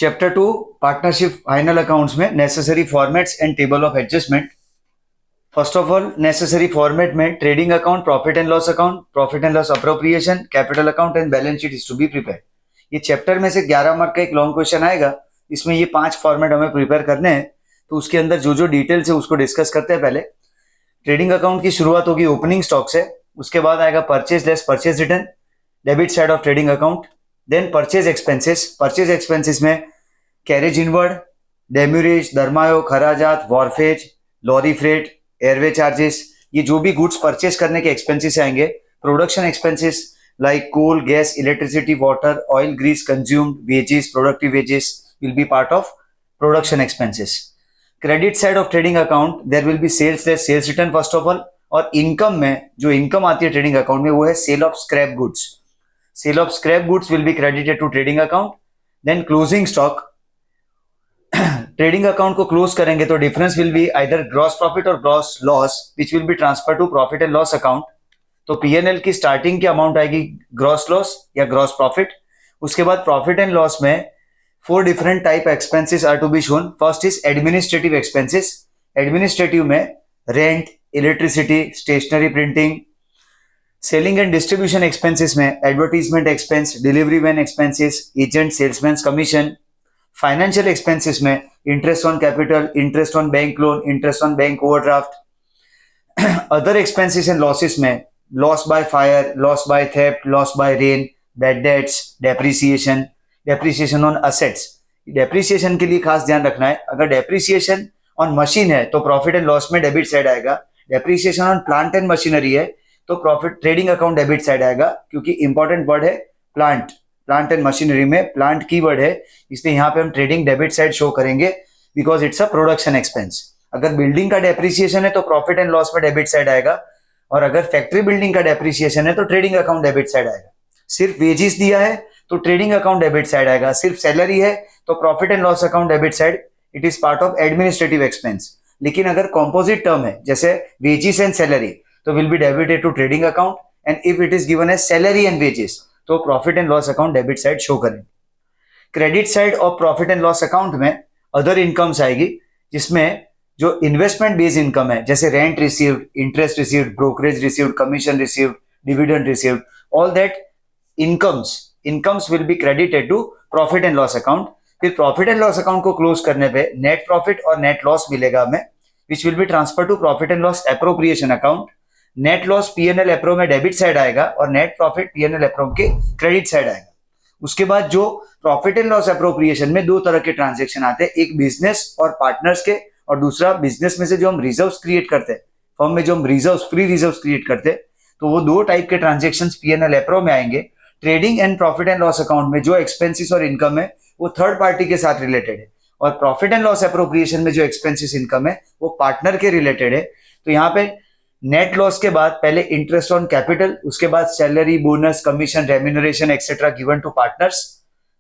Chapter 2 partnership final accounts में necessary formats and table of adjustment. First of all necessary format में trading account, profit and loss account, profit and loss appropriation, capital account and balance sheet is to be prepare. ये chapter में से 11 mark का एक long question आएगा। इसमें ये 5 format हमें प्रिपेयर करने हैं, तो उसके अंदर जो जो डिटेल्स है उसको डिस्कस करते हैं। पहले ट्रेडिंग अकाउंट की शुरुआत होगी ओपनिंग स्टॉक से, उसके बाद आएगा purchase less purchase return, debit side of trading account, then purchase expenses. Purchase expenses में कैरेज इनवर्ड, डेम्यूरेज, दरमायो, खराजात, wharfage, lorry freight, airway charges, ये जो भी गुड्स परचेज करने के एक्सपेंसेस आएंगे। Production expenses like coal, gas, electricity, water, oil, grease consumed, wages, productive wages will be part of production expenses. Credit side of trading account there will be sales less sales return first of all, और income में जो income आती है trading account में वो है sale of scrap goods. Sale of scrap goods will be credited to trading account. Then closing stock, trading account को close करेंगे तो difference will be either gross profit और gross loss which will be transfer to profit and loss account. तो P N L की starting की amount आएगी gross loss या gross profit. उसके बाद प्रॉफिट एंड लॉस में 4 different type expenses are to be shown. First is administrative expenses. Administrative में rent, electricity, stationery printing. Selling and distribution expenses में advertisement expense, delivery van expenses, agent salesman commission. Financial expenses में interest on capital, interest on bank loan, interest on bank overdraft. Other expenses and losses में loss by fire, loss by theft, loss by rain, bad debts, depreciation, depreciation on assets. Depreciation के लिए खास ध्यान रखना है, अगर depreciation on machine है तो प्रॉफिट एंड लॉस में डेबिट साइड आएगा। Depreciation on plant and machinery है तो profit trading account debit side आएगा, क्योंकि इंपॉर्टेंट वर्ड है प्लांट। प्लांट एंड मशीनरी में प्लांट कीवर्ड है, इसलिए यहाँ पे हम ट्रेडिंग डेबिट साइड शो करेंगे because it's a production expense. अगर बिल्डिंग का डेप्रिसिएशन है तो प्रॉफिट एंड लॉस में डेबिट साइड आएगा, और अगर फैक्ट्री बिल्डिंग का डेप्रिसिएशन है तो ट्रेडिंग अकाउंट डेबिट साइड आएगा। सिर्फ वेजेस दिया है तो ट्रेडिंग अकाउंट डेबिट साइड आएगा, सिर्फ सैलरी है तो profit and loss account debit side, it is part of administrative expense. लेकिन अगर कॉम्पोजिट टर्म है जैसे वेजेस एंड सैलरी तो will be debited to trading account, and if it is given as salary and wages तो profit and loss account debit side show करेंगे। Credit side of profit and loss account में other incomes आएगी, जिसमें जो investment based income है जैसे rent received, interest received, brokerage received, commission received, dividend received, all that incomes will be credited to profit and loss account. फिर profit and loss account को close करने पे net profit और net loss मिलेगा हमें, which will be transfer to profit and loss appropriation account. Net loss PNL appro में debit side आएगा और नेट प्रॉफिट पीएनएल एप्रो के क्रेडिट साइड आएगा। उसके बाद जो प्रॉफिट एंड लॉस एप्रोप्रिएशन में 2 तरह के ट्रांजैक्शन आते हैं, एक बिजनेस और पार्टनर्स के, और दूसरा बिजनेस में से जो हम रिजर्व्स क्रिएट करते हैं, फर्म में जो हम रिजर्व्स, फ्री रिजर्व्स क्रिएट करते हैं, तो वो 2 टाइप के ट्रांजैक्शंस पीएनएल एप्रो में आएंगे। Trading and profit and loss account में जो एक्सपेंसेस और इनकम है वो थर्ड पार्टी के साथ रिलेटेड है, और प्रॉफिट एंड लॉस एप्रोप्रिएशन में जो एक्सपेंसेस इनकम है वो पार्टनर के रिलेटेड है। तो यहाँ पे नेट लॉस के बाद पहले इंटरेस्ट ऑन कैपिटल, उसके बाद salary, bonus, commission, remuneration etcetera given to partners.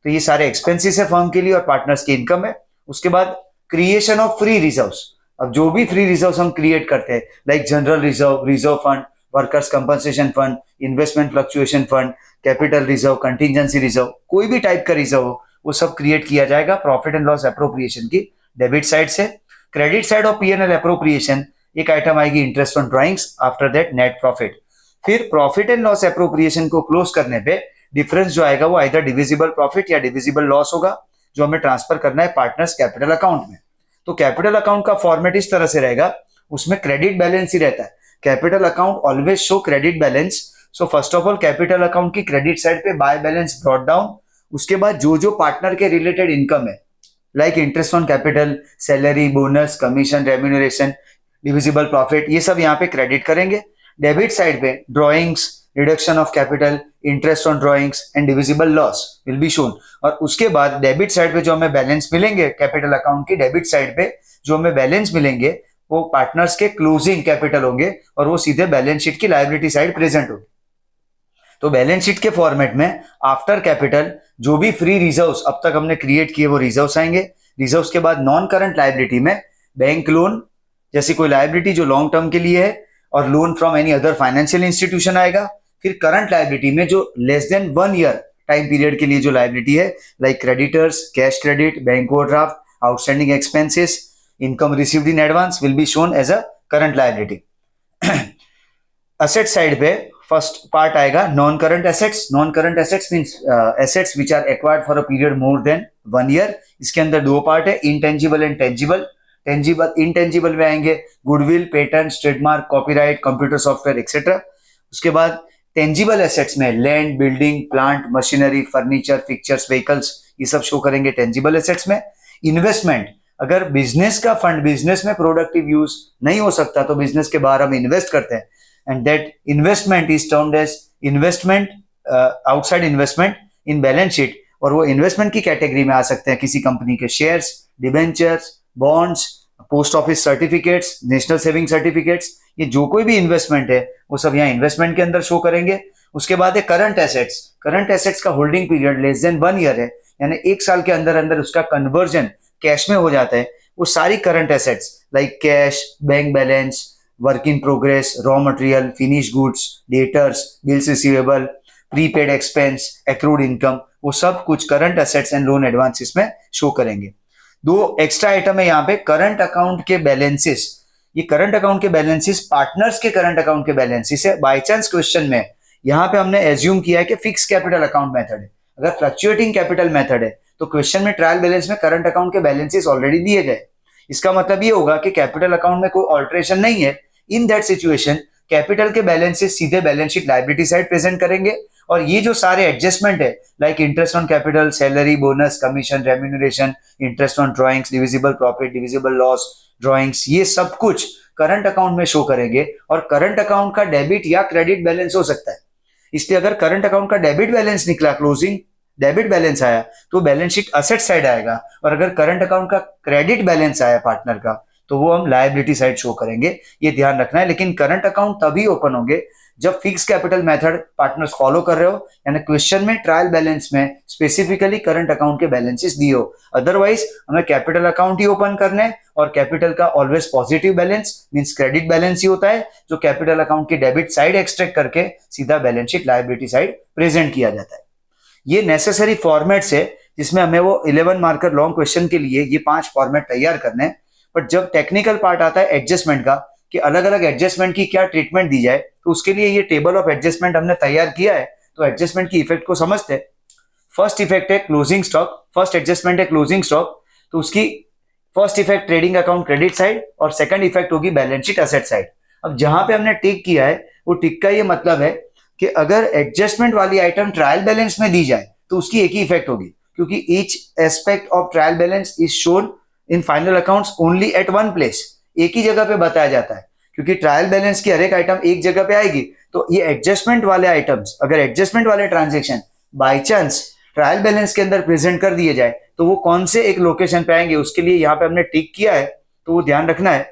तो ये सारे एक्सपेंसेस है फर्म के लिए और पार्टनर्स की इनकम है। उसके बाद क्रिएशन ऑफ फ्री रिजर्व्स। अब जो भी फ्री रिजर्व्स हम क्रिएट करते हैं like general reserve, reserve fund, workers compensation fund, investment fluctuation fund, capital reserve, contingency reserve, कोई भी टाइप का रिजर्व हो वो सब क्रिएट किया जाएगा प्रॉफिट एंड लॉस एप्रोप्रिएशन की डेबिट साइड से। Credit side of PNL appropriation एक आइटम आएगी interest on drawings, after that net profit. फिर प्रॉफिट एंड लॉस एप्रोप्रिएशन को क्लोज करने पे डिफरेंस जो आएगा वो आइदर डिविजिबल प्रॉफिट या डिविजिबल लॉस होगा, जो हमें ट्रांसफर करना है पार्टनर्स कैपिटल अकाउंट में। तो कैपिटल अकाउंट का फॉर्मेट इस तरह से रहेगा, उसमें क्रेडिट बैलेंस ही रहता है। Capital account always show credit balance. So first of all capital account की क्रेडिट साइड पे बाय बैलेंस ब्रॉट डाउन। उसके बाद जो जो पार्टनर के रिलेटेड इनकम है like interest on capital, salary, bonus, commission, remuneration, divisible profit, ये सब यहाँ पे क्रेडिट करेंगे। डेबिट साइड पे drawings, reduction of capital, interest on drawings and divisible loss will be shown. और उसके बाद डेबिट साइड पे जो हमें बैलेंस मिलेंगे कैपिटल अकाउंट की डेबिट साइड पे जो हमें बैलेंस मिलेंगे वो पार्टनर्स के क्लोजिंग कैपिटल होंगे, और वो सीधे बैलेंस शीट की लायबिलिटी साइड प्रेजेंट होगी। तो बैलेंस शीट के फॉर्मेट में आफ्टर कैपिटल जो भी फ्री रिजर्व्स अब तक हमने क्रिएट किए वो रिजर्व्स आएंगे। रिजर्व्स के बाद नॉन करंट लायबिलिटी में बैंक लोन जैसी कोई लायबिलिटी जो लॉन्ग टर्म के लिए है, और loan from any other financial institution आएगा। फिर करंट लायबिलिटी में जो less than 1 year time period के लिए जो लाइबिलिटी है, like creditors, cash credit, bank overdraft, outstanding expenses, income received in advance will be shown as a current liability. Asset side पे first part आएगा non current assets. Non current assets means assets which are acquired for a period more than 1 year. इसके अंदर दो part है, intangible and tangible. Intangible में आएंगे goodwill, patent, trademark, copyright, computer software etcetera. उसके बाद tangible assets में land, building, plant, machinery, furniture, fixtures, vehicles, ये सब शो करेंगे टेंजिबल एसेट्स में. इन्वेस्टमेंट, अगर बिजनेस का फंड बिजनेस में प्रोडक्टिव यूज नहीं हो सकता तो बिजनेस के बाहर हम इन्वेस्ट करते हैं, and that investment is termed as investment outside investment in balance sheet. और वो इन्वेस्टमेंट की कैटेगरी में आ सकते हैं किसी कंपनी के shares, debentures, bonds, post office certificates, national saving certificates. ये जो कोई भी इन्वेस्टमेंट है वो सब यहाँ इन्वेस्टमेंट के अंदर शो करेंगे. उसके बाद है करंट एसेट्स. करंट एसेट्स का holding period less than 1 year है, यानी 1 साल के अंदर अंदर उसका कन्वर्जन कैश में हो जाता है. वो सारी current assets like cash, bank balance, work in progress, raw material, finish goods, debtors, bills receivable, prepaid expense, accrued income, वो सब कुछ current assets and loan advances में शो करेंगे. दो एक्स्ट्रा आइटम है यहाँ पे, करंट अकाउंट के बैलेंसेस. ये करंट अकाउंट के बैलेंसेस पार्टनर्स के करंट अकाउंट के बैलेंसेस है. बाय चांस क्वेश्चन में यहाँ पे हमने एज्यूम किया है कि फिक्स कैपिटल अकाउंट मेथड है. अगर फ्लक्चुएटिंग कैपिटल मेथड है तो क्वेश्चन में ट्रायल बैलेंस में करंट अकाउंट के बैलेंसेस ऑलरेडी दिए गए. इसका मतलब ये होगा कि कैपिटल अकाउंट में कोई ऑल्टरेशन नहीं है. इन दैट सिचुएशन कैपिटल के बैलेंसेस सीधे balance sheet liability side present करेंगे, और ये जो सारे एडजस्टमेंट है like interest on capital, salary, bonus, commission, remuneration, interest on drawings, divisible profit, divisible loss, drawings, ये सब कुछ करंट अकाउंट में शो करेंगे. और करंट अकाउंट का डेबिट या क्रेडिट बैलेंस हो सकता है. इसलिए अगर करंट अकाउंट का डेबिट बैलेंस निकला, क्लोजिंग डेबिट बैलेंस आया, तो बैलेंस शीट असेट साइड आएगा. और अगर करंट अकाउंट का क्रेडिट बैलेंस आया पार्टनर का, तो वो हम लायबिलिटी साइड शो करेंगे. ये ध्यान रखना है. लेकिन करंट अकाउंट तभी ओपन होंगे जब fix capital method partners follow कर रहे हो, यानी क्वेश्चन में ट्रायल बैलेंस में स्पेसिफिकली करंट अकाउंट के बैलेंसेस दिए हो. अदरवाइज हमें कैपिटल अकाउंट ही ओपन करना है, और कैपिटल का always positive balance means credit balance ही होता है, जो कैपिटल अकाउंट की डेबिट साइड एक्सट्रैक्ट करके सीधा balance sheet liability side present किया जाता है. ये नेसेसरी फॉर्मेट्स है जिसमें हमें वो 11 मार्कर लॉन्ग क्वेश्चन के लिए ये 5 फॉर्मेट तैयार करने हैं. बट जब टेक्निकल पार्ट आता है एडजस्टमेंट का, कि अलग अलग एडजस्टमेंट की क्या ट्रीटमेंट दी जाए, तो उसके लिए ये टेबल ऑफ एडजस्टमेंट हमने तैयार किया है. तो एडजस्टमेंट की इफेक्ट को समझते हैं. फर्स्ट इफेक्ट है क्लोजिंग स्टॉक. फर्स्ट एडजस्टमेंट है क्लोजिंग स्टॉक. तो उसकी first effect trading account credit side, और सेकंड इफेक्ट होगी बैलेंस शीट असेट साइड. अब जहां पे हमने टिक किया है वो टिक का ये मतलब है कि अगर एडजस्टमेंट वाली आइटम ट्रायल बैलेंस में दी जाए तो उसकी एक ही इफेक्ट होगी, क्योंकि each aspect of trial balance is shown in final accounts only at one place. एक ही जगह पे बताया जाता है, क्योंकि ट्रायल बैलेंस की हर एक आइटम एक जगह पे आएगी. तो ये एडजस्टमेंट वाले आइटम्स, अगर एडजस्टमेंट वाले transaction by chance trial balance के अंदर प्रेजेंट कर दिए जाए तो वो कौन से एक लोकेशन पे आएंगे, उसके लिए यहाँ पे हमने टिक किया है. तो वो ध्यान रखना है.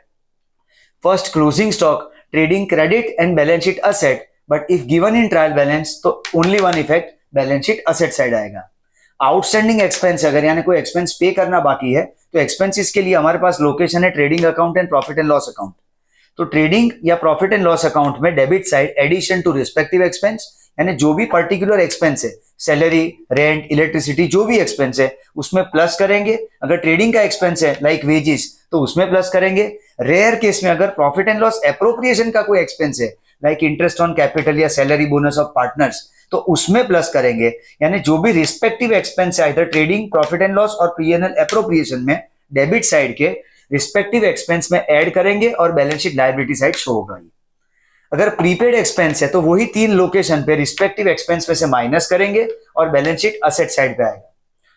First closing stock, trading credit and balance sheet asset, but if given in trial balance तो only one effect balance sheet asset side आएगा. आउटस्टैंडिंग एक्सपेंस, अगर यानी कोई एक्सपेंस पे करना बाकी है तो एक्सपेंसेस के लिए हमारे पास लोकेशन है trading account and profit and loss account. तो ट्रेडिंग या प्रॉफिट एंड लॉस अकाउंट में debit side addition to respective expense, यानी जो भी पर्टिकुलर एक्सपेंस है, सैलरी, रेंट, इलेक्ट्रिसिटी, जो भी एक्सपेंस है उसमें प्लस करेंगे. अगर ट्रेडिंग का एक्सपेंस है लाइक वेजेस तो उसमें प्लस करेंगे. रेयर केस में अगर प्रॉफिट एंड लॉस एप्रोप्रिएशन का कोई एक्सपेंस है लाइक इंटरेस्ट ऑन कैपिटल या सैलरी बोनस ऑफ पार्टनर्स, तो उसमें प्लस करेंगे. यानी जो भी रिस्पेक्टिव एक्सपेंस है इधर ट्रेडिंग, प्रॉफिट एंड लॉस और पीएनएल एप्रोप्रिएशन में डेबिट साइड के रिस्पेक्टिव एक्सपेंस में ऐड करेंगे और balance sheet liability side show होगा. अगर प्रीपेड एक्सपेंस है तो वही 3 लोकेशन पे रिस्पेक्टिव एक्सपेंस में से माइनस करेंगे और बैलेंस शीट असेट साइड पे आएगा.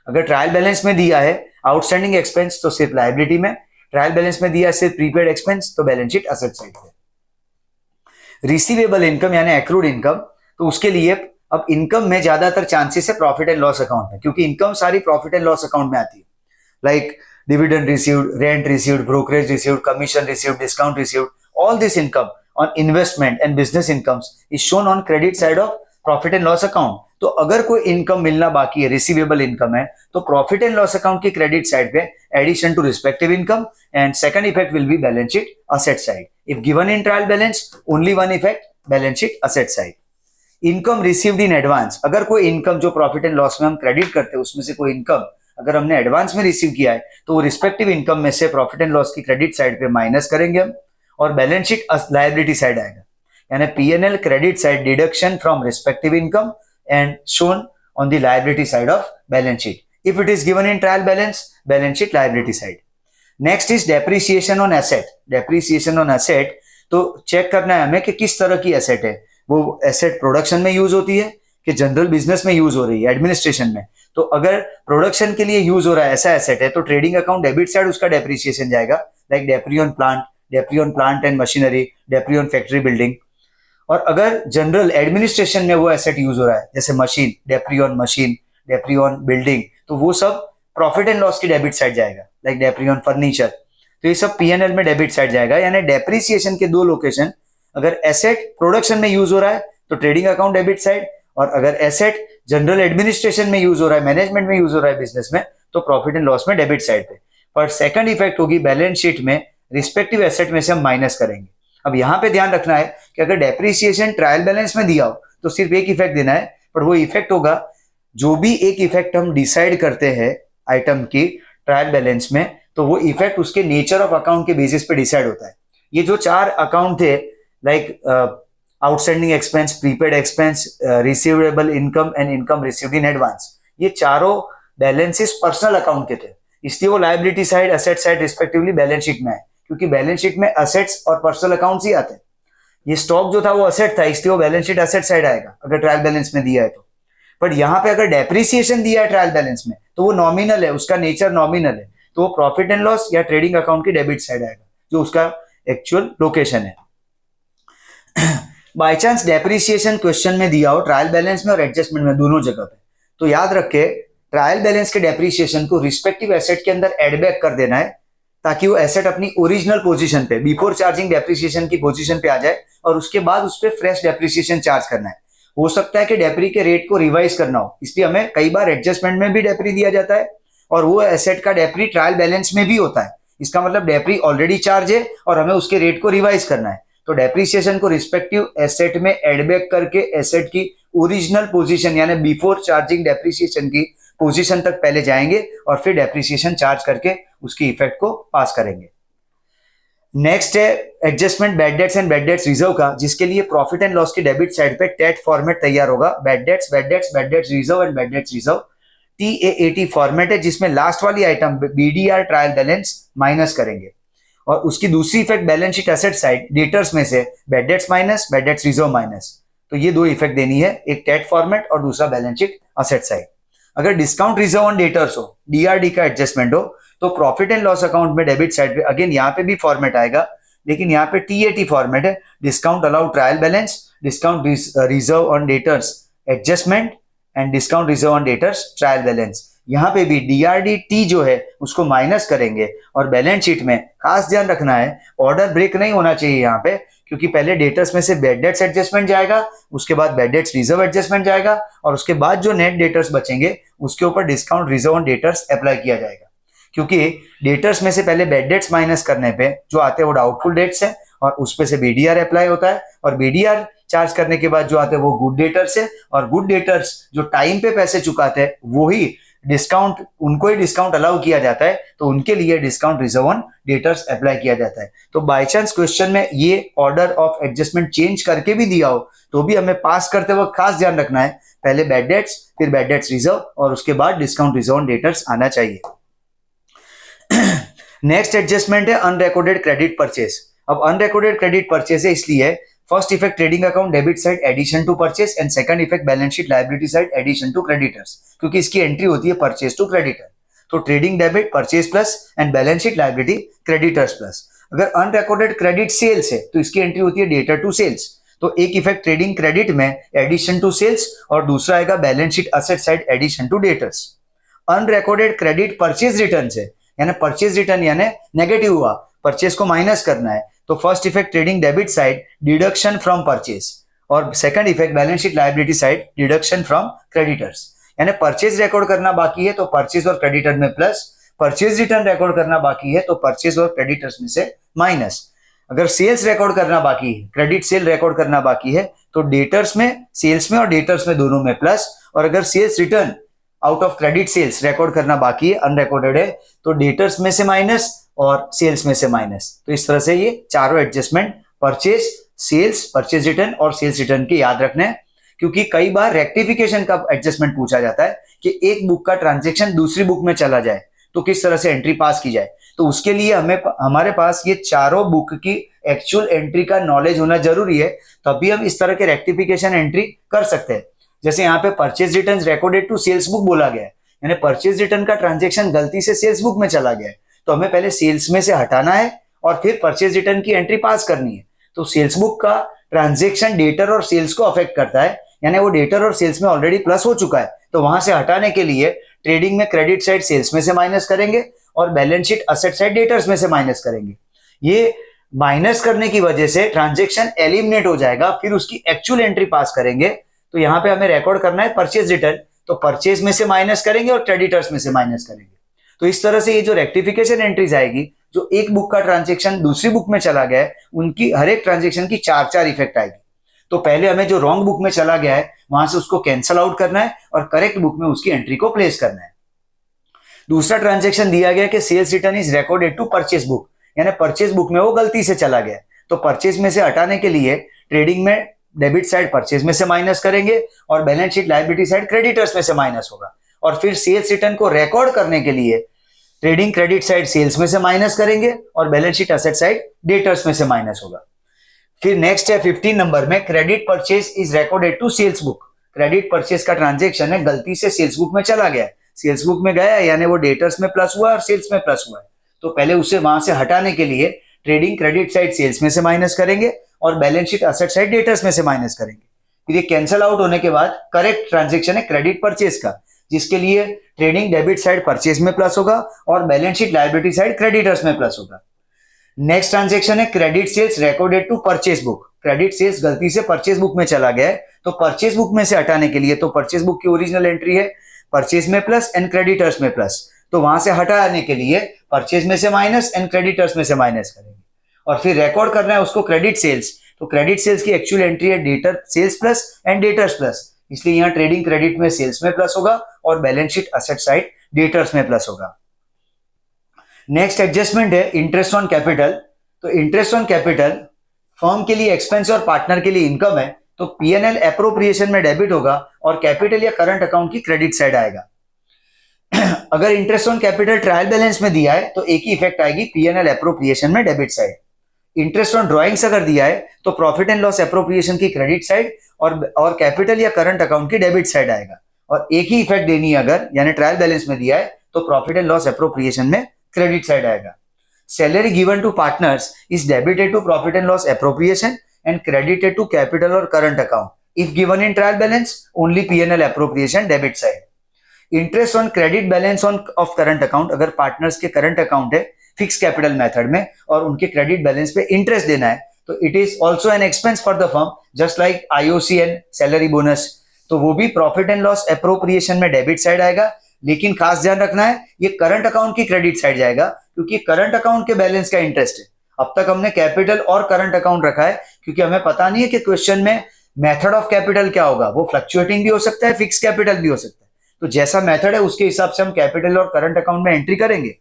अगर ट्रायल बैलेंस में दिया है आउटस्टैंडिंग एक्सपेंस तो सिर्फ लायबिलिटी में, ट्रायल बैलेंस में दिया है सिर्फ प्रीपेड एक्सपेंस तो बैलेंस शीट असेट साइड पे. रिसीवेबल इनकम यानी एक्रूड इनकम, तो उसके लिए अब इनकम में ज्यादातर चांसेस है प्रॉफिट एंड लॉस अकाउंट में, क्योंकि इनकम सारी प्रॉफिट एंड लॉस अकाउंट में आती है. Like dividend received, rent received, brokerage received, commission received, discount received, all this income on investment and business incomes is shown on credit side of profit and loss account. तो अगर कोई income मिलना बाकी है, receivable income है, तो profit and loss account की credit side पे addition to respective income, and second effect will be balance sheet asset side. If given in trial balance only one effect balance sheet asset side. Income received in advance, अगर कोई income जो profit and loss में हम credit करते हैं उसमें से कोई इनकम अगर हमने एडवांस में रिसीव किया है तो वो रिस्पेक्टिव इनकम में से प्रॉफिट एंड लॉस की क्रेडिट साइड पे माइनस करेंगे हम, और बैलेंस शीट लायबिलिटी साइड आएगा, यानी P&L credit side deduction from respective income and shown on the liability side of balance sheet if it is given in trial balance sheet liability side. Next is depreciation on asset. Depreciation on asset, तो check करना है हमें कि किस तरह की asset है, वो एसेट प्रोडक्शन में यूज होती है कि जनरल बिजनेस में यूज हो रही है, एडमिनिस्ट्रेशन में। तो अगर प्रोडक्शन के लिए यूज हो रहा है ऐसा एसेट है तो ट्रेडिंग अकाउंट डेबिट साइड उसका डेप्रिसिएशन जाएगा, like depre on plant and machinery, depre on factory building. और अगर जनरल एडमिनिस्ट्रेशन में वो एसेट यूज हो रहा है जैसे मशीन, मशीन, डेप्री ऑन बिल्डिंग, तो वो सब प्रॉफिट एंड लॉस की डेबिट साइड जाएगा, लाइक डेप्री ऑन फर्नीचर। तो ये सब P&L में डेबिट साइड जाएगा, यानी डेप्रिसिएशन के दो लोकेशन, अगर एसेट प्रोडक्शन में यूज हो रहा है तो ट्रेडिंग अकाउंट डेबिट साइड, और अगर एसेट जनरल एडमिनिस्ट्रेशन में यूज हो रहा है, मैनेजमेंट में यूज हो रहा है बिजनेस में, तो प्रॉफिट एंड लॉस में डेबिट साइड पे। पर सेकंड इफेक्ट होगी बैलेंस शीट में, रिस्पेक्टिव एसेट में से हम माइनस करेंगे। अब यहाँ पे ध्यान रखना है कि अगर डेप्रिसिएशन ट्रायल बैलेंस में दिया हो तो सिर्फ एक इफेक्ट देना है, पर वो इफेक्ट होगा जो भी एक इफेक्ट हम डिसाइड करते हैं आइटम की ट्रायल बैलेंस में, तो वो इफेक्ट उसके नेचर ऑफ अकाउंट के बेसिस पे डिसाइड होता है। ये जो 4 अकाउंट थे, like outstanding expense, prepaid expense, receivable income and income received in advance, ये चारों बैलेंसेस पर्सनल अकाउंट के थे, इसलिए वो liability side, asset side respectively balance sheet में है, क्योंकि बैलेंस शीट में असेट्स और पर्सनल अकाउंट्स ही आते हैं। ये स्टॉक जो था वो असेट था, इसलिए वो बैलेंस शीट असेट साइड आएगा अगर ट्रायल बैलेंस में दिया है तो। बट यहाँ पे अगर डेप्रिसिएशन दिया है ट्रायल बैलेंस में तो वो नॉमिनल है, उसका नेचर नॉमिनल है, तो वो प्रॉफिट एंड लॉस या ट्रेडिंग अकाउंट की डेबिट साइड आएगा, जो उसका एक्चुअल लोकेशन है। बाय चांस डेप्रिसिएशन क्वेश्चन में दिया हो ट्रायल बैलेंस में और एडजस्टमेंट में, दोनों जगह पे, तो याद रखे ट्रायल बैलेंस के डेप्रिसिएशन को रिस्पेक्टिव एसेट के अंदर एड बैक कर देना है, ताकि वो एसेट अपनी ओरिजिनल पोजीशन पे, बिफोर चार्जिंग डेप्रिसिएशन की पोजीशन पे आ जाए, और उसके बाद उस पर फ्रेश डेप्रिसिएशन चार्ज करना है। हो सकता है कि डेप्री के रेट को रिवाइज करना हो, इसलिए हमें कई बार एडजस्टमेंट में भी डेप्री दिया जाता है, और वो एसेट का डेप्री ट्रायल बैलेंस में भी होता है। इसका मतलब डेप्री ऑलरेडी चार्ज है और हमें उसके रेट को रिवाइज करना है, तो डेप्रिसिएशन को रिस्पेक्टिव एसेट में एडबैक करके एसेट की ओरिजिनल पोजीशन यानी बिफोर चार्जिंग डेप्रिसिएशन की पोजीशन तक पहले जाएंगे और फिर डेप्रिसिएशन चार्ज करके उसकी इफेक्ट को पास करेंगे। नेक्स्ट है adjustment bad debts and bad debts reserve का, जिसके लिए प्रॉफिट एंड लॉस की डेबिट साइड पे टेट फॉर्मेट तैयार होगा, bad debts reserve and bad debts reserve. TAAT format है जिसमें लास्ट वाली item BDR trial balance minus करेंगे, और उसकी दूसरी effect balance sheet asset side debtors में से bad debts minus, bad debts reserve minus. तो ये दो इफेक्ट देनी है, एक टेट फॉर्मेट और दूसरा बैलेंस शीट एसेट साइड। अगर डिस्काउंट रिजर्व ऑन डेटर्स हो, DRD का एडजस्टमेंट हो, तो प्रॉफिट एंड लॉस अकाउंट में डेबिट साइड पे अगेन यहाँ पे भी फॉर्मेट आएगा, लेकिन यहाँ पे TAT फॉर्मेट है, discount allowed trial balance, discount reserve on debtors adjustment and discount reserve on debtors trial balance. यहाँ पे भी DRDT जो है उसको माइनस करेंगे, और बैलेंस शीट में खास ध्यान रखना है ऑर्डर ब्रेक नहीं होना चाहिए यहाँ पे, क्योंकि पहले डेटर्स में से बैड डेट्स एडजस्टमेंट जाएगा, उसके बाद बैड डेट्स रिजर्व एडजस्टमेंट जाएगा, और उसके बाद जो नेट डेटर्स बचेंगे उसके ऊपर discount reserve on debtors apply किया जाएगा, क्योंकि डेटर्स में से पहले बैड डेट्स माइनस करने पे जो आते हैं वो डाउटफुल डेट्स है, और उस पे से BDR अप्लाई होता है, और BDR चार्ज करने के बाद जो आते हैं वो गुड डेटर्स है, और गुड डेटर्स जो टाइम पे पैसे चुकाते हैं वो ही डिस्काउंट, उनको ही डिस्काउंट अलाउ किया जाता है, तो उनके लिए discount reserve on debtors apply किया जाता है। तो बाय चांस क्वेश्चन में ये ऑर्डर ऑफ एडजस्टमेंट चेंज करके भी दिया हो तो भी हमें पास करते वक्त खास ध्यान रखना है, पहले बैड डेट्स फिर बैड डेट्स रिजर्व और उसके बाद डिस्काउंट रिजर्व ऑन डेटर्स आना चाहिए। नेक्स्ट एडजस्टमेंट है अनरिकॉर्डेड क्रेडिट परचेस। अब अनरिकॉर्डेड क्रेडिट परचेस है, इसलिए first effect trading account debit side addition to purchase, and second effect balance sheet liability side addition to creditors, क्योंकि इसकी entry होती है परचेस टू क्रेडिटर। तो trading debit purchase plus and balance sheet liability creditors plus. अगर unrecorded credit sales है तो इसकी entry होती है डेटर टू सेल्स, तो एक इफेक्ट ट्रेडिंग क्रेडिट में एडिशन टू सेल्स, और दूसरा आएगा balance sheet asset side addition to debtors. Unrecorded credit purchase return है, यानी परचेज रिटर्न यानी नेगेटिव हुआ, परचेज को माइनस करना है, तो first effect trading debit side deduction from purchase, और second effect balance sheet liability side deduction from creditors. यानी परचेज रिकॉर्ड करना बाकी है तो परचेज और क्रेडिटर में प्लस, परचेज रिटर्न रिकॉर्ड करना बाकी है तो परचेज और क्रेडिटर्स में से माइनस। अगर सेल्स रिकॉर्ड करना बाकी है, क्रेडिट सेल रिकॉर्ड करना बाकी है, तो डेटर्स में, सेल्स में और डेटर्स में दोनों में प्लस, और अगर sales return out of credit sales record करना बाकी है, अनरिकॉर्डेड है, तो डेटर्स में से माइनस और सेल्स में से माइनस। तो इस तरह से ये चारों adjustment purchase, sales, purchase return और सेल्स रिटर्न के याद रखने हैं, क्योंकि कई बार रेक्टिफिकेशन का एडजस्टमेंट पूछा जाता है कि एक बुक का ट्रांजेक्शन दूसरी बुक में चला जाए तो किस तरह से एंट्री पास की जाए। तो उसके लिए हमारे पास ये चारों बुक की एक्चुअल एंट्री का नॉलेज होना जरूरी है, तभी हम इस तरह के रेक्टिफिकेशन एंट्री कर सकते हैं। जैसे यहाँ पे purchase return recorded to sales book बोला गया है, यानी परचेज रिटर्न का ट्रांजेक्शन गलती से सेल्स बुक में चला गया है, तो हमें पहले सेल्स में से हटाना है और फिर परचेज रिटर्न की एंट्री पास करनी है। तो सेल्स बुक का ट्रांजेक्शन डेटर और सेल्स को अफेक्ट करता है, यानी वो डेटर और सेल्स में ऑलरेडी प्लस हो चुका है, तो वहां से हटाने के लिए ट्रेडिंग में क्रेडिट साइड सेल्स में से माइनस करेंगे और balance sheet asset side debtors में से माइनस करेंगे। ये माइनस करने की वजह से ट्रांजेक्शन एलिमिनेट हो जाएगा, फिर उसकी एक्चुअल एंट्री पास करेंगे। तो यहाँ पे हमें रिकॉर्ड करना है परचेज रिटर्न, तो परचेज में से माइनस करेंगे और क्रेडिटर्स में से माइनस करेंगे। तो इस तरह से ये जो रेक्टिफिकेशन एंट्रीज आएगी, जो एक बुक का ट्रांजेक्शन दूसरी बुक में चला गया है, उनकी हर एक ट्रांजेक्शन की चार चार इफेक्ट आएगी। तो पहले हमें जो रॉन्ग बुक में चला गया है वहां से उसको कैंसल आउट करना है और करेक्ट बुक में उसकी एंट्री को प्लेस करना है। दूसरा ट्रांजेक्शन दिया गया कि sales return is recorded to purchase book, यानी परचेज बुक में वो गलती से चला गया, तो परचेज में से हटाने के लिए ट्रेडिंग में डेबिट साइड परचेज में से माइनस करेंगे और balance sheet liability side creditors में से माइनस होगा। और फिर सेल्स रिटर्न को रिकॉर्ड करने के लिए ट्रेडिंग क्रेडिट साइड सेल्स में से माइनस करेंगे और balance sheet asset side debtors में से माइनस होगा। फिर नेक्स्ट है 15 नंबर में, credit purchase is recorded to sales book. Credit purchase का ट्रांजेक्शन है गलती से सेल्स बुक में चला गया, सेल्स बुक में गया यानी वो डेटर्स में प्लस हुआ और सेल्स में प्लस हुआ है, तो पहले उसे वहां से हटाने के लिए ट्रेडिंग क्रेडिट साइड सेल्स में से माइनस करेंगे और balance sheet asset side debtors में से माइनस करेंगे। फिर ये कैंसल आउट होने के बाद करेक्ट ट्रांजेक्शन है क्रेडिट परचेज का, जिसके लिए ट्रेडिंग डेबिट साइड परचेज में प्लस होगा और balance sheet liability side creditors में प्लस होगा। नेक्स्ट ट्रांजेक्शन है credit sales recorded to purchase book. Credit sales गलती से परचेज बुक में चला गया है, तो परचेज बुक में से हटाने के लिए, तो परचेज बुक की ओरिजिनल एंट्री है परचेज में प्लस एंड क्रेडिटर्स में प्लस, तो वहां से हटाने के लिए परचेज में से माइनस एंड क्रेडिटर्स में से माइनस करेंगे। और फिर रिकॉर्ड करना है उसको क्रेडिट सेल्स, तो क्रेडिट सेल्स की एक्चुअल एंट्री है debtor sales plus and debtors plus, इसलिए यहाँ ट्रेडिंग क्रेडिट में सेल्स में प्लस होगा और balance sheet asset side debtors में प्लस होगा। नेक्स्ट एडजस्टमेंट है इंटरेस्ट ऑन कैपिटल। तो इंटरेस्ट ऑन कैपिटल फर्म के लिए एक्सपेंस और पार्टनर के लिए इनकम है, तो पीएनएल एप्रोप्रिएशन में डेबिट होगा और कैपिटल या करंट अकाउंट की क्रेडिट साइड आएगा। अगर interest on capital trial balance में दिया है तो एक ही इफेक्ट आएगी पीएनएल एप्रोप्रिएशन में debit side. Interest on drawings अगर दिया है तो प्रॉफिट एंड लॉस एप्रोप्रिएशन की क्रेडिट साइड और कैपिटल या करंट अकाउंट की डेबिट साइड आएगा। और एक ही इफेक्ट देनी है अगर, यानी ट्रायल बैलेंस में दिया है तो प्रॉफिट एंड लॉस एप्रोप्रिएशन में क्रेडिट साइड आएगा। Salary given to partners is debited to profit and loss appropriation and credited to capital or current account. If given in trial balance, only P&L appropriation debit side. Interest on credit balance of current account, अगर partners के current account है fix capital method में और उनके credit balance पे interest देना है, तो it is also an expense for the firm just like IOC and salary bonus, तो वो भी प्रॉफिट एंड लॉस एप्रोप्रिएशन में डेबिट साइड आएगा। लेकिन खास ध्यान रखना है ये करंट अकाउंट की क्रेडिट साइड जाएगा, क्योंकि करंट अकाउंट के बैलेंस का इंटरेस्ट है। अब तक हमने कैपिटल और करंट अकाउंट रखा है क्योंकि हमें पता नहीं है कि क्वेश्चन में मेथड ऑफ कैपिटल क्या होगा, वो फ्लक्चुएटिंग भी हो सकता है, फिक्स कैपिटल भी हो सकता है, तो जैसा मेथड है उसके हिसाब से हम कैपिटल और करंट अकाउंट में एंट्री करेंगे।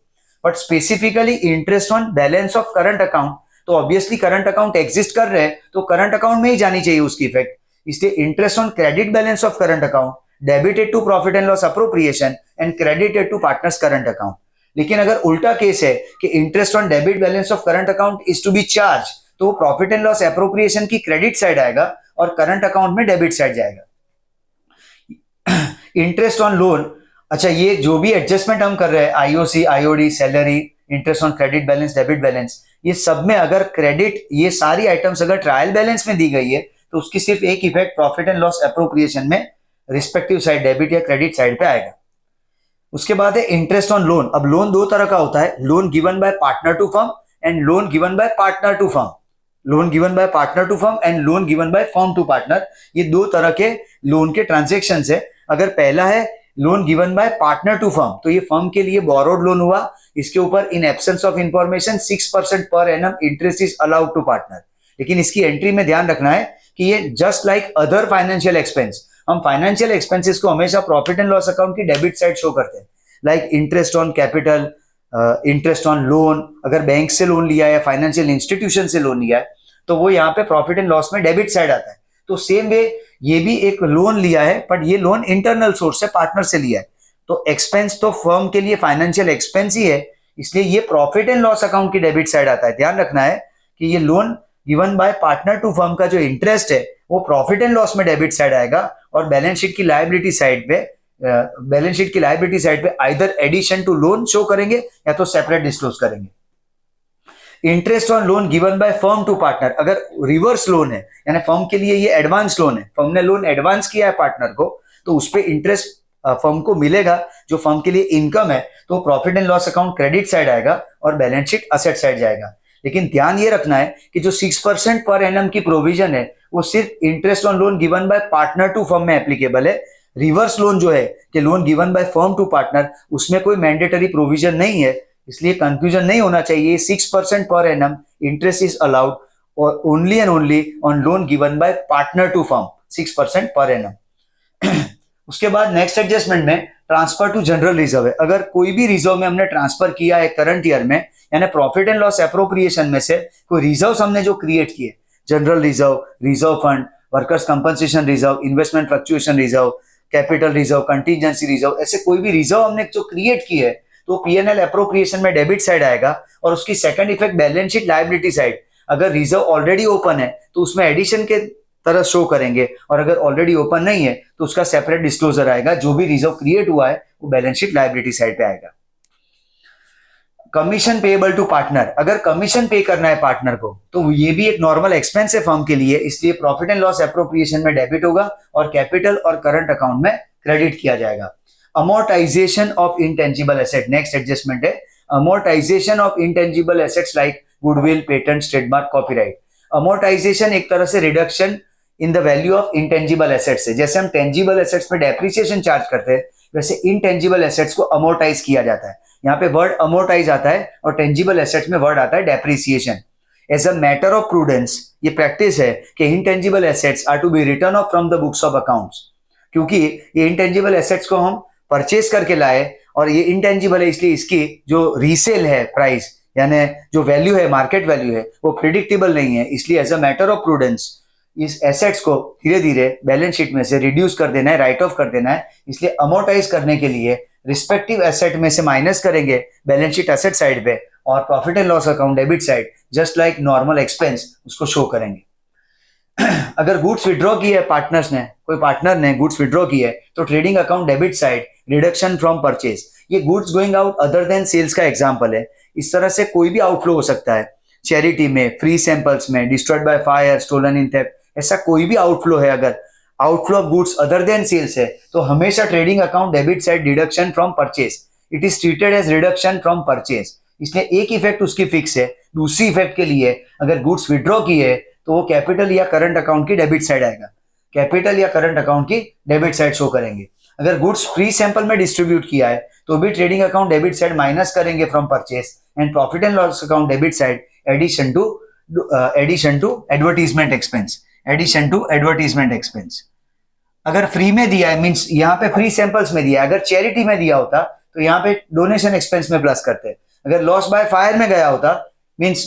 But specifically interest on balance of current account, तो ऑब्वियसली करंट अकाउंट एग्जिस्ट कर रहे हैं तो करंट अकाउंट में ही जानी चाहिए उसकी इफेक्ट, इसलिए interest on credit balance of current account debited to profit and loss appropriation and credited to partners current account. लेकिन अगर उल्टा केस है कि interest on debit balance of current account is to be charge, तो profit and loss appropriation की credit side आएगा और current account में डेबिट साइड जाएगा। इंटरेस्ट ऑन लोन, अच्छा ये जो भी एडजस्टमेंट हम कर रहे हैं IOC, IOD, salary, interest on credit balance, debit balance, ये सब में अगर क्रेडिट, ये सारी आइटम्स अगर ट्रायल बैलेंस में दी गई है तो उसकी सिर्फ एक effect profit and loss appropriation में रिस्पेक्टिव साइड डेबिट या क्रेडिट साइड पे आएगा। उसके बाद है इंटरेस्ट ऑन लोन। अब लोन दो तरह का होता है, loan given by partner to firm and loan given by partner to firm. Loan given by partner to firm and loan given by firm to partner, ये दो तरह के लोन के ट्रांजेक्शंस है। अगर पहला है loan given by partner to firm, तो ये फर्म के लिए बोरोड लोन हुआ इसके ऊपर इन एब्सेंस ऑफ इंफॉर्मेशन 6% पर annum interest is allowed to partner. लेकिन इसकी एंट्री में ध्यान रखना है कि ये just like other financial expense, हम फाइनेंशियल एक्सपेंसेस को हमेशा प्रॉफिट एंड लॉस अकाउंट की डेबिट साइड शो करते हैं, like interest on capital, interest on loan. अगर बैंक से लोन लिया है या फाइनेंशियल इंस्टीट्यूशन से लोन लिया है तो वो यहाँ पे प्रॉफिट एंड लॉस में डेबिट साइड आता है। तो सेम वे ये भी एक लोन लिया है, बट ये लोन इंटरनल सोर्स से, पार्टनर से लिया है, तो एक्सपेंस तो फर्म के लिए फाइनेंशियल एक्सपेंस ही है, इसलिए ये प्रॉफिट एंड लॉस अकाउंट की डेबिट साइड आता है। ध्यान रखना है कि ये loan given by partner to firm का जो इंटरेस्ट है वो प्रॉफिट एंड लॉस में डेबिट साइड आएगा, और बैलेंस शीट की लायबिलिटी साइड पे either addition to loan show करेंगे या तो सेपरेट डिस्क्लोज करेंगे। Interest on loan given by firm to partner, अगर रिवर्स लोन है यानी फर्म के लिए ये एडवांस लोन है, फर्म ने लोन एडवांस किया है पार्टनर को, तो उस पर इंटरेस्ट फर्म को मिलेगा जो फर्म के लिए इनकम है, तो profit and loss account credit side आएगा और बैलेंस शीट असेट साइड जाएगा। लेकिन ध्यान ये रखना है कि जो 6% पर एनम की प्रोविजन है वो सिर्फ interest on loan given by partner to firm में एप्लीकेबल है। रिवर्स लोन जो है कि loan given by firm to partner, उसमें कोई मैंडेटरी प्रोविजन नहीं है, इसलिए कंफ्यूजन नहीं होना चाहिए। 6% पर एनम इंटरेस्ट इज अलाउड और only and only on loan given by partner to firm, 6% पर एनम। उसके बाद नेक्स्ट एडजस्टमेंट में ट्रांसफर टू जनरल रिजर्व है। अगर कोई भी रिजर्व में हमने ट्रांसफर किया है करंट ईयर में, यानी प्रॉफिट एंड लॉस एप्रोप्रिएशन में से कोई रिजर्व हमने जो क्रिएट किए, general reserve, reserve fund, workers compensation reserve, investment fluctuation reserve, capital reserve, contingency reserve, ऐसे कोई भी रिजर्व हमने जो क्रिएट किए तो पीएनएल एप्रोप्रिएशन में डेबिट साइड आएगा, और उसकी second effect balance sheet liability side. अगर रिजर्व ऑलरेडी ओपन है तो उसमें एडिशन के तरह शो करेंगे, और अगर ऑलरेडी ओपन नहीं है तो उसका सेपरेट डिस्क्लोजर आएगा। जो भी रिजर्व क्रिएट हुआ है वो बैलेंस शीट लायबिलिटी साइड पे आएगा। कमीशन पेएबल टू पार्टनर, अगर कमीशन पे करना है पार्टनर को तो ये भी एक नॉर्मल एक्सपेंस है फर्म के लिए, इसलिए प्रॉफिट एंड लॉस एप्रोप्रिएशन में डेबिट होगा और कैपिटल और करंट अकाउंट में क्रेडिट किया जाएगा। Amortisation of intangible asset, next adjustment है amortisation of intangible assets like goodwill, patent, trademark, copyright. Amortisation एक तरह से reduction in the value of intangible assets है। जैसे हम टेंजिबल एसेट्स में डेप्रिसिएशन चार्ज करते हैं, वैसे इंटेंजिबल एसेट्स को अमोर्टाइज किया जाता है। यहाँ पे वर्ड अमोर्टाइज आता है और टेंजिबल एसेट्स में वर्ड आता है depreciation. As a matter of prudence ये प्रैक्टिस है कि intangible assets are to be written off from the books of accounts, क्योंकि ये इंटेंजिबल एसेट्स को हम परचेज करके लाए और ये इंटेंजिबल है, इसलिए इसकी जो रीसेल है प्राइस यानी जो वैल्यू है, मार्केट वैल्यू है, वो प्रिडिक्टेबल नहीं है। इसलिए as a matter of prudence इस एसेट्स को धीरे धीरे बैलेंस शीट में से रिड्यूस कर देना है, राइट ऑफ कर देना है। इसलिए अमोर्टाइज करने के लिए रिस्पेक्टिव एसेट में से माइनस करेंगे बैलेंस शीट एसेट साइड पे, और profit and loss account debit side just like normal expense उसको शो करेंगे। अगर गुड्स विड्रॉ की है पार्टनर्स ने, कोई पार्टनर ने गुड्स विड्रॉ की है तो trading account debit side reduction from purchase. ये goods going out other than sales का एग्जांपल है। इस तरह से कोई भी आउटफ्लो हो सकता है, चैरिटी में, फ्री सैंपल्स में, destroyed by fire, stolen in theft, ऐसा कोई भी आउटफ्लो है। अगर outflow of goods other than sales है तो हमेशा trading account debit side deduction from purchase, it is treated as reduction from purchase. इसलिए एक इफेक्ट उसकी फिक्स है। दूसरी इफेक्ट के लिए अगर गुड्स विड्रॉ की है तो वो कैपिटल या करंट अकाउंट की डेबिट साइड आएगा, कैपिटल या करंट अकाउंट की डेबिट साइड शो करेंगे। अगर गुड्स फ्री सैंपल में डिस्ट्रीब्यूट किया है तो भी trading account debit side minus करेंगे from purchase, and profit and loss account debit side addition to advertisement expense. अगर फ्री में दिया है मींस यहाँ पे फ्री सैंपल्स में दिया है, अगर चैरिटी में दिया होता तो यहाँ पे डोनेशन एक्सपेंस में प्लस करते। अगर लॉस बाय फायर में गया होता मींस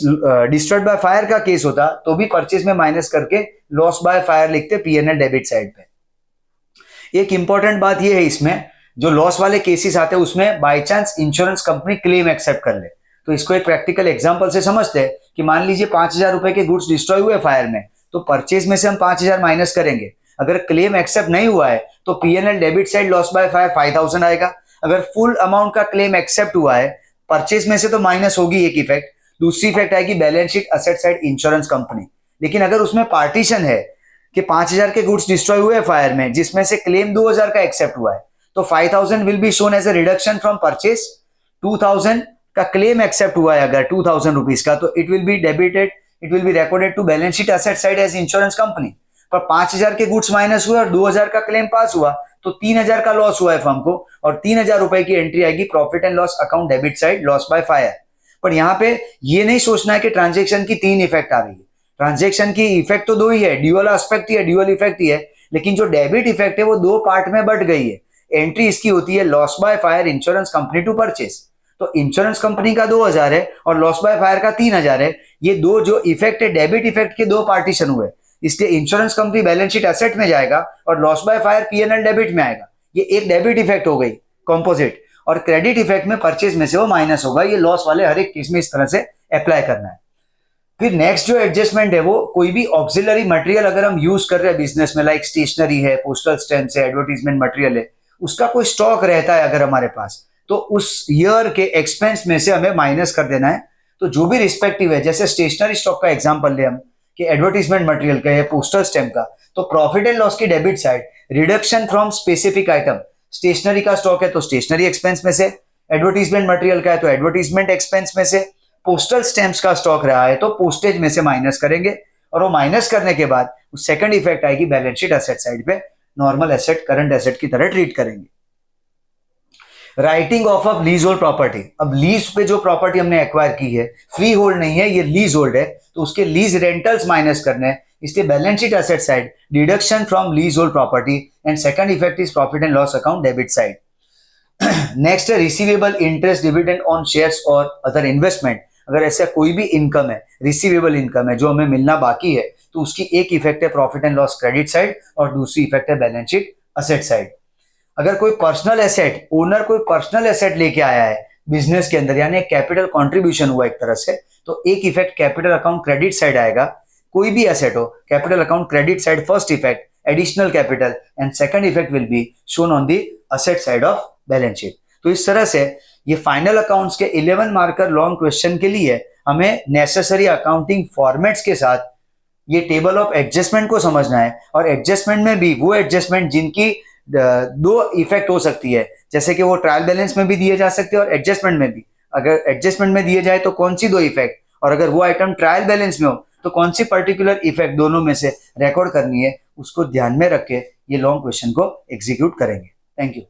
डिस्ट्रॉयड बाय फायर का केस होता तो भी परचेज में माइनस करके लॉस बाय फायर लिखते पीएनएल डेबिट साइड पे। एक इंपॉर्टेंट बात यह है, इसमें जो लॉस वाले केसेस आते हैं उसमें by chance insurance company claim accept कर ले, तो इसको एक प्रैक्टिकल एग्जांपल से समझते हैं कि मान लीजिए 5,000 रुपए के गुड्स डिस्ट्रॉय हुए फायर में, तो परचेज में से हम 5,000 माइनस करेंगे। अगर क्लेम एक्सेप्ट नहीं हुआ है तो PNL debit side loss by fire 5,000 आएगा। अगर फुल अमाउंट का क्लेम एक्सेप्ट हुआ है परचेज में से तो माइनस होगी एक इफेक्ट। दूसरी इफेक्ट आएगी balance sheet asset side insurance company. लेकिन अगर उसमें पार्टीशन है कि 5,000 के गुड्स डिस्ट्रॉय हुए फायर में जिसमें से क्लेम 2,000 का एक्सेप्ट हुआ है, तो 5,000 will be shown as a reduction from purchase. 2,000 का क्लेम एक्सेप्ट हुआ है अगर 2,000 रुपीज का, तो it will be debited, it will be recorded to balance sheet asset side as insurance company. पर 5,000 के गुड्स माइनस हुए और 2,000 का क्लेम पास हुआ तो 3,000 का लॉस हुआ है फर्म को और 3,000 रुपए की एंट्री आएगी profit and loss account debit side loss by fire. पर यहाँ पे ये नहीं सोचना है कि ट्रांजेक्शन की 3 इफेक्ट आ रही है। ट्रांजेक्शन की इफेक्ट तो 2 ही है, ड्यूअल एस्पेक्ट ही है, ड्यूअल इफेक्ट ही है, लेकिन जो डेबिट इफेक्ट है वो 2 पार्ट में बट गई है। एंट्री इसकी होती है loss by fire insurance company to purchase, तो इंश्योरेंस कंपनी का 2,000 है और लॉस बाय फायर का 3,000 है। ये दो जो इफेक्ट है डेबिट इफेक्ट के 2 पार्टीशन हुए, इसलिए insurance company balance sheet asset में जाएगा और loss by fire PNL debit में आएगा। ये एक डेबिट इफेक्ट हो गई कंपोजिट, और क्रेडिट इफेक्ट में परचेज में से वो माइनस होगा। ये लॉस वाले हर एक केस में इस तरह से अप्लाई करना है। फिर नेक्स्ट जो एडजस्टमेंट है वो कोई भी ऑक्सिलरी मटेरियल अगर हम यूज कर रहे हैं बिजनेस में, लाइक स्टेशनरी है, पोस्टल स्टैम्प्स है, एडवर्टीजमेंट मटेरियल है, उसका कोई स्टॉक रहता है अगर हमारे पास, तो उस ईयर के एक्सपेंस में से हमें माइनस कर देना है। तो जो भी रिस्पेक्टिव है, जैसे स्टेशनरी स्टॉक का एग्जांपल ले हम कि एडवर्टीजमेंट मटेरियल का या पोस्टल स्टैम्प का, तो प्रॉफिट एंड लॉस की debit side reduction from specific item, stationery का स्टॉक है तो स्टेशनरी एक्सपेंस में से, एडवर्टीजमेंट मटेरियल का है तो एडवर्टीजमेंट एक्सपेंस में से, पोस्टल स्टैम्प्स का स्टॉक रहा है तो पोस्टेज में से माइनस करेंगे, और वो माइनस करने के बाद सेकंड इफेक्ट आएगी बैलेंस शीट एसेट साइड पे, नॉर्मल एसेट करंट एसेट की तरह ट्रीट करेंगे। Writing of of lease hold property, अब लीज पे जो प्रॉपर्टी हमने एक्वायर की है, फ्री होल्ड नहीं है, ये लीज होल्ड है, तो उसके लीज रेंटल्स माइनस करने हैं, इसलिए balance sheet asset side deduction from leasehold property and second effect is profit and loss account debit side. Next है receivable interest dividend on shares और अदर इन्वेस्टमेंट। अगर ऐसा कोई भी इनकम है, रिसीवेबल इनकम है जो हमें मिलना बाकी है, तो उसकी एक इफेक्ट है profit and loss credit side और दूसरी इफेक्ट है बैलेंस शीट एसेट साइड। अगर कोई पर्सनल एसेट, ओनर कोई पर्सनल एसेट लेके आया है बिजनेस के अंदर, यानी कैपिटल कंट्रीब्यूशन हुआ एक तरह से, तो एक effect capital account credit side आएगा। कोई भी एसेट हो, capital account credit side first effect additional capital and second effect will be shown on the asset side of balance sheet. तो इस तरह से ये फाइनल अकाउंट्स के 11 मार्कर लॉन्ग क्वेश्चन के लिए हमें नेसेसरी अकाउंटिंग फॉर्मेट्स के साथ ये टेबल ऑफ एडजस्टमेंट को समझना है, और एडजस्टमेंट में भी वो एडजस्टमेंट जिनकी 2 इफेक्ट हो सकती है, जैसे कि वो ट्रायल बैलेंस में भी दिए जा सकते हैं और एडजस्टमेंट में भी। अगर एडजस्टमेंट में दिए जाए तो कौन सी 2 इफेक्ट, और अगर वो आइटम ट्रायल बैलेंस में हो तो कौन सी पर्टिकुलर इफेक्ट दोनों में से रिकॉर्ड करनी है, उसको ध्यान में रख के ये लॉन्ग क्वेश्चन को एग्जीक्यूट करेंगे। Thank you.